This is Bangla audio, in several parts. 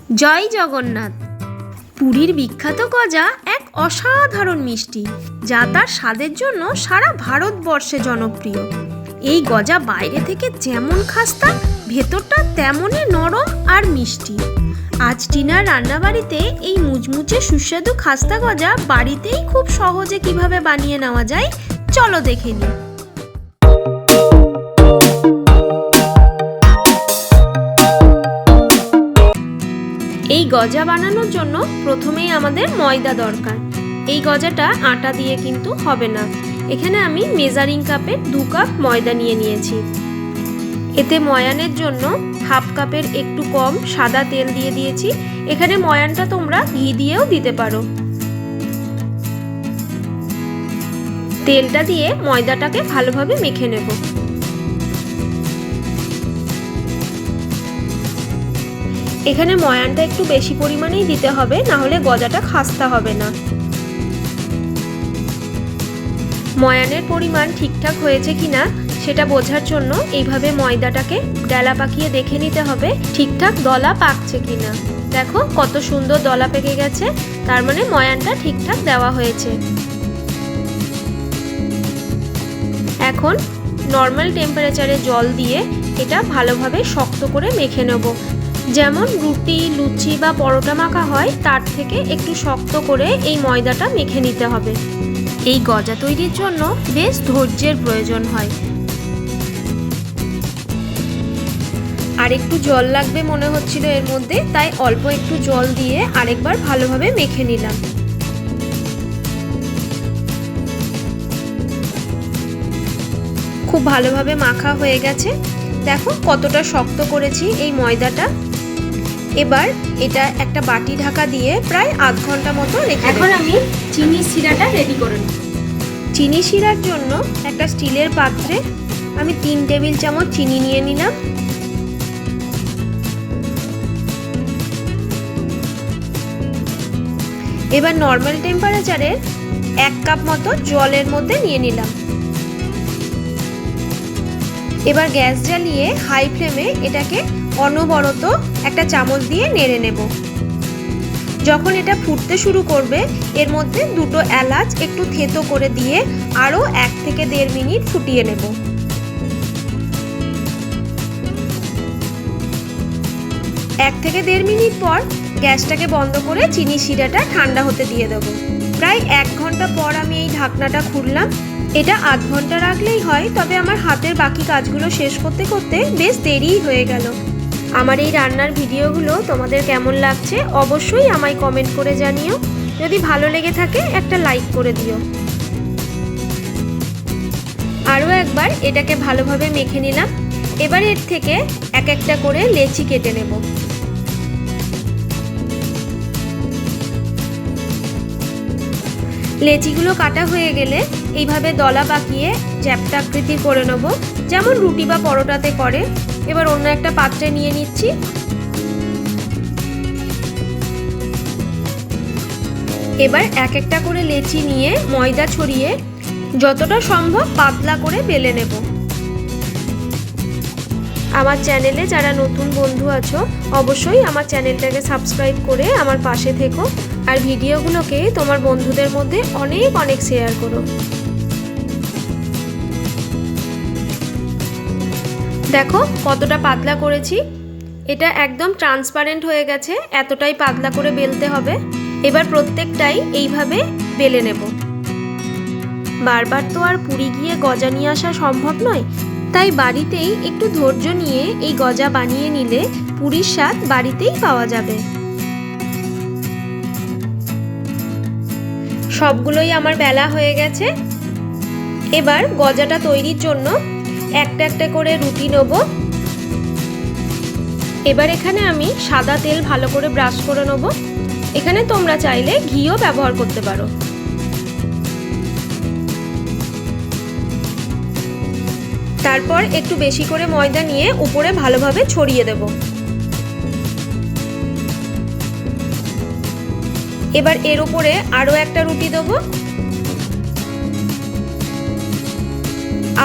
জয় জগন্নাথ। পুরীর বিখ্যাত গজা এক অসাধারণ মিষ্টি, যা তার স্বাদের জন্য সারা ভারতবর্ষে জনপ্রিয়। এই গজা বাইরে থেকে যেমন খাস্তা, ভেতরটা তেমনই নরম আর মিষ্টি। আজ টিনার রান্নাবাড়িতে এই মুচমুচে সুস্বাদু খাস্তা গজা বাড়িতেই খুব সহজে কিভাবে বানিয়ে নেওয়া যায়, চলো দেখে নিই। এই গজা বানানোর জন্য প্রথমেই আমাদের ময়দা দরকার। এই গজাটা আটা দিয়ে কিন্তু হবে না। এখানে আমি মেজারিং কাপের 2 কাপ ময়দা নিয়ে নিয়েছি। এতে ময়ানের জন্য হাফ কাপের একটু কম সাদা তেল দিয়ে দিয়েছি। এখানে ময়ানটা তোমরা ঘি দিয়েও দিতে পারো। তেলটা দিয়ে ময়দাটাকে ভালোভাবে মেখে নেব। এখানে ময়ানটা একটু বেশি পরিমাণেই দিতে হবে, না হলে গজাটা খাস্তা হবে না। ময়ানের পরিমাণ ঠিকঠাক হয়েছে কিনা সেটা বোঝার জন্য এইভাবে ময়দাটাকে ডেলা পাকিয়ে দেখে নিতে হবে ঠিকঠাক দলা পাকছে কিনা। দেখো কত সুন্দর দলা পেকে গেছে, তার মানে ময়ানটা ঠিকঠাক দেওয়া হয়েছে। এখন নর্মাল টেম্পারেচারে জল দিয়ে এটা ভালোভাবে শক্ত করে মেখে নেব। যেমন রুটি, লুচি বা পরোটা মাখা হয় তার থেকে একটু শক্ত করে এই ময়দাটা মেখে নিতে হবে। এই গজা তৈরির জন্য বেশ ধৈর্যের প্রয়োজন হয়। আর একটু জল লাগবে মনে হচ্ছিল এর মধ্যে, তাই অল্প একটু জল দিয়ে আরেকবার ভালোভাবে মেখে নিলাম। খুব ভালোভাবে মাখা হয়ে গেছে। দেখো কতটা শক্ত করেছি এই ময়দাটা। এবার এটা একটা বাটি ঢাকা দিয়ে প্রায় আধ ঘন্টা মতো রেখে দেব। এখন আমি চিনি শিরাটা রেডি করে নেব। চিনি শিরার জন্য একটা স্টিলের পাত্রে আমি 3 টেবিল চামচ চিনি নিয়ে নিলাম। এবার নর্মাল টেম্পারেচারে 1 কাপ মতো জলের মধ্যে নিয়ে নিলাম। এবার গ্যাস জ্বালিয়ে হাই ফ্লেমে এটাকে অনবরত একটা চামচ দিয়ে নেড়ে নেব। যখন এটা ফুটতে শুরু করবে এর মধ্যে 2টো এলাচ একটু থেতো করে দিয়ে আরও 1 থেকে 1.5 মিনিট ফুটিয়ে নেব। 1 থেকে 1.5 মিনিট পর গ্যাসটাকে বন্ধ করে চিনি শিরাটা ঠান্ডা হতে দিয়ে দেব। প্রায় 1 ঘন্টা পর আমি এই ঢাকনাটা খুললাম। এটা আধ ঘন্টা রাখলেই হয়, তবে আমার হাতের বাকি কাজগুলো শেষ করতে করতে বেশ দেরিই হয়ে গেল। আমার এই রান্নার ভিডিওগুলো তোমাদের কেমন লাগছে অবশ্যই আমায় কমেন্ট করে জানিও। যদি ভালো লেগে থাকে একটা লাইক করে দিও। আরও একবার এটাকে ভালোভাবে মেখে নিলাম। এবার এর থেকে এক একটা করে লেচি কেটে নেব। লেচিগুলো কাটা হয়ে গেলে এইভাবে দলা পাকিয়ে চ্যাপ্টা আকৃতি করে নেব, যেমন রুটি বা পরোটাতে করে। এবার অন্য একটা পাত্রে নিয়ে নিচ্ছি। এবার এক একটা করে লেচি নিয়ে ময়দা ছড়িয়ে যতটা সম্ভব পাতলা করে বেলে নেব। আমার চ্যানেলে যারা নতুন বন্ধু আছো অবশ্যই আমার চ্যানেলটাকে সাবস্ক্রাইব করে আমার পাশে থেকো, আর ভিডিওগুলোকে তোমার বন্ধুদের মধ্যে অনেক অনেক শেয়ার করো। দেখো কতটা পাতলা করেছি। এটা একদম ট্রান্সপারেন্ট হয়ে গেছে, এতটাই পাতলা করে বেলতে হবে। এবার প্রত্যেকটাই এইভাবে বেলে নেব। বারবার তো আর পুরী গিয়ে গজা নিয়ে আসা সম্ভব নয়, তাই বাড়িতেই একটু ধৈর্য নিয়ে এই গজা বানিয়ে নিলে পুরীর স্বাদ বাড়িতেই পাওয়া যাবে। সবগুলোই আমার বেলা হয়ে গেছে। এবার গজাটা তৈরির জন্য একটা একটা করে রুটি নেব। এবার এখানে আমি সাদা তেল ভালো করে ব্রাশ করে নেব। এখানে তোমরা চাইলে ঘিও ব্যবহার করতে পারো। তারপর একটু বেশি করে ময়দা নিয়ে উপরে ভালোভাবে ছড়িয়ে দেব। এবার এর উপরে আরও একটা রুটি দেব।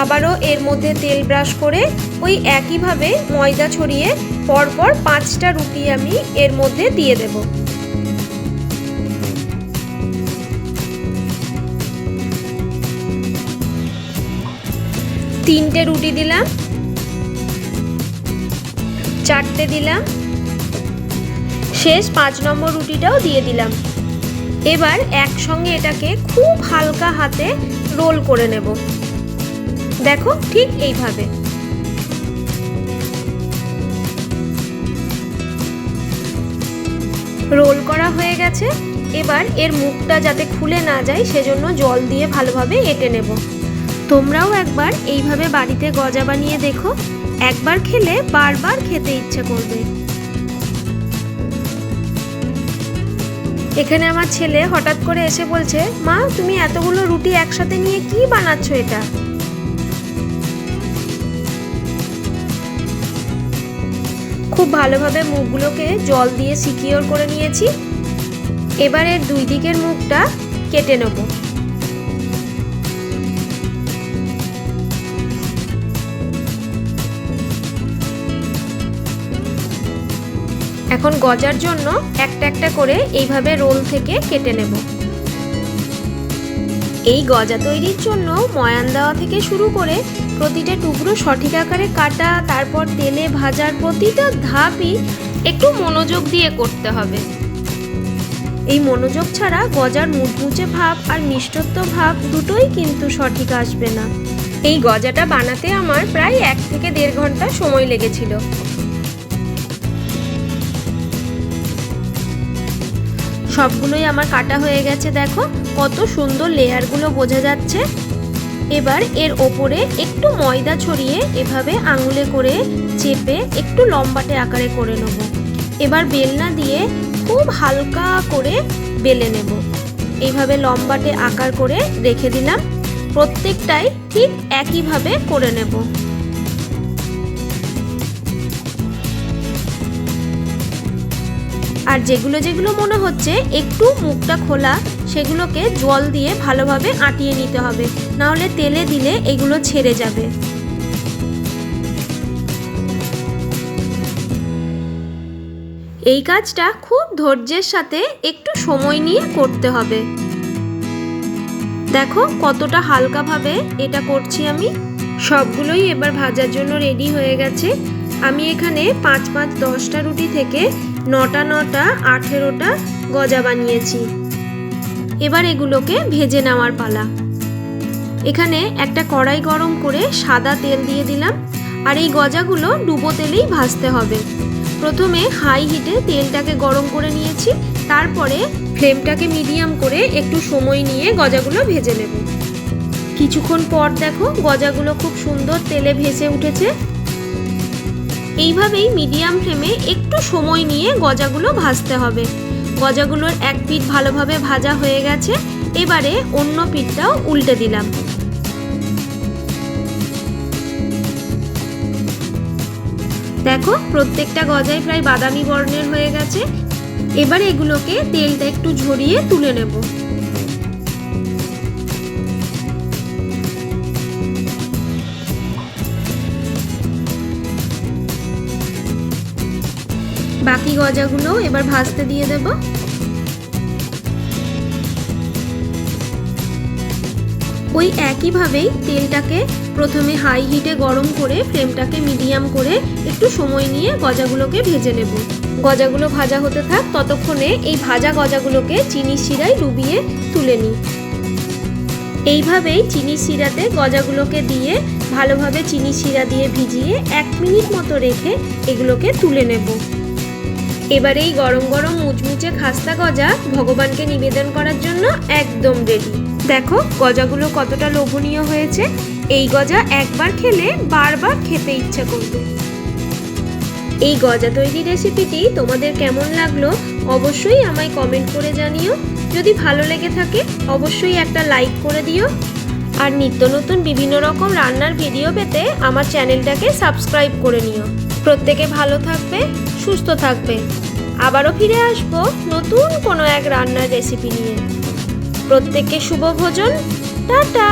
আবারও এর মধ্যে তেল ব্রাশ করে ওই একইভাবে ময়দা ছড়িয়ে পরপর 5টা রুটি আমি এর মধ্যে দিয়ে দেব। তিনটে রুটি দিলাম, 4টে দিলাম, শেষ 5 নম্বর রুটিটাও দিয়ে দিলাম। এবার একসঙ্গে এটাকে খুব হালকা হাতে রোল করে নেব। দেখো ঠিক এইভাবে। রোল করা হয়ে গেছে। এবার এর মুখটা যাতে খুলে না যায় সেজন্য জল দিয়ে ভালোভাবে এঁটে নেব। তোমরাও একবার এইভাবে বাড়িতে গজা বানিয়ে দেখো, একবার খেলে বারবার খেতে ইচ্ছে করবে। এখানে আমার ছেলে হঠাৎ করে এসে বলছে, মা তুমি এতগুলো রুটি একসাথে নিয়ে কি বানাচ্ছো এটা? খুব ভালোভাবে মুখগুলোকে জল দিয়ে সিকিওর করে নিয়েছি। এবার এর দুই দিকের মুখটা কেটে নেব। এখন গজার জন্য একটা একটা করে এইভাবে রোল থেকে কেটে নেব। এই গজা তৈরির জন্য ময়ান দেওয়া থেকে শুরু করে প্রতিটা টুকরো সঠিক আকারে কাটা, তারপর তেলে ভাজার প্রতিটা ধাপই একটু মনোযোগ দিয়ে করতে হবে। এই মনোযোগ ছাড়া গজার মুচমুচে ভাব আর মিষ্টত্ব ভাব দুটোই কিন্তু সঠিক আসবে না। এই গজাটা বানাতে আমার প্রায় 1 থেকে 1.5 ঘন্টা সময় লেগেছিল। সবগুলোই আমার কাটা হয়ে গেছে। দেখো কত সুন্দর লেয়ারগুলো বোঝা যাচ্ছে। এবার এর ওপরে একটু ময়দা ছড়িয়ে এভাবে আঙুলে করে চেপে একটু লম্বাটে আকারে করে নেব। এবার বেলনা দিয়ে খুব হালকা করে বেলে নেব। এইভাবে লম্বাটে আকার করে রেখে দিলাম। প্রত্যেকটাই ঠিক একইভাবে করে নেব। আর যেগুলো যেগুলো মনে হচ্ছে একটু মুখটা খোলা সেগুলোকে জল দিয়ে ভালোভাবে আটিয়ে নিতে হবে, না হলে তেলে দিলে এগুলো ছেড়ে যাবে। এই কাজটা খুব ধৈর্যের সাথে একটু সময় নিয়ে করতে হবে। দেখো কতটা হালকাভাবে এটা করছি আমি। সবগুলোই এবার ভাজার জন্য রেডি হয়ে গেছে। আমি এখানে 5-5-10টা রুটি থেকে 9টা 18টা গজা বানিয়েছি। এবার এগুলোকে ভেজে নেওয়ার পালা। এখানে একটা কড়াই গরম করে সাদা তেল দিয়ে দিলাম। আর এই গজাগুলো ডুবো তেলেই ভাজতে হবে। প্রথমে হাই হিটে তেলটাকে গরম করে নিয়েছি, তারপরে ফ্লেমটাকে মিডিয়াম করে একটু সময় নিয়ে গজাগুলো ভেজে নেব। কিছুক্ষণ পর দেখো গজাগুলো খুব সুন্দর তেলে ভেসে উঠেছে। এইভাবেই মিডিয়াম ফ্লেমে একটু সময় নিয়ে গজাগুলো ভাজতে হবে। গজাগুলোর এক পিঠ ভালোভাবে ভাজা হয়ে গেছে। এবারে অন্য পিঠটাও উল্টে দিলাম। দেখো প্রত্যেকটা গজাই প্রায় বাদামি বর্ণের হয়ে গেছে। এবার এগুলোকে তেলটা একটু ঝরিয়ে তুলে নেব। বাকি গজাগুলো এবার ভাজতে দিয়ে দেব। ওই একইভাবেই তেলটাকে প্রথমে হাই হিটে গরম করে ফ্লেমটাকে মিডিয়াম করে একটু সময় নিয়ে গজাগুলোকে ভেজে নেব। গজাগুলো ভাজা হতে থাক, ততক্ষণে এই ভাজা গজাগুলোকে চিনির শিরায় ডুবিয়ে তুলে নিই। এইভাবেই চিনির শিরাতে গজাগুলোকে দিয়ে ভালোভাবে চিনির শিরা দিয়ে ভিজিয়ে 1 মিনিট মতো রেখে এগুলোকে তুলে নেব। এবার এই গরম গরম মুচমুচে খাস্তা গজা ভগবানকে নিবেদন করার জন্য একদম রেডি। দেখো গজাগুলো কতটা লোভনীয় হয়েছে। এই গজা একবার খেলে বারবার খেতে ইচ্ছা করবে। এই গজা তৈরি রেসিপিটি তোমাদের কেমন লাগলো অবশ্যই আমায় কমেন্ট করে জানিও। যদি ভালো লেগে থাকে অবশ্যই একটা লাইক করে দিও। আর নিত্য নতুন বিভিন্ন রকম রান্নার ভিডিও পেতে আমার চ্যানেলটাকে সাবস্ক্রাইব করে নিও। প্রত্যেকে ভালো থাকবে, সুস্থ থাকবে। আবারও ফিরে আসবো নতুন কোনো এক রান্নার রেসিপি নিয়ে। প্রত্যেককে শুভ ভোজন। টাটা।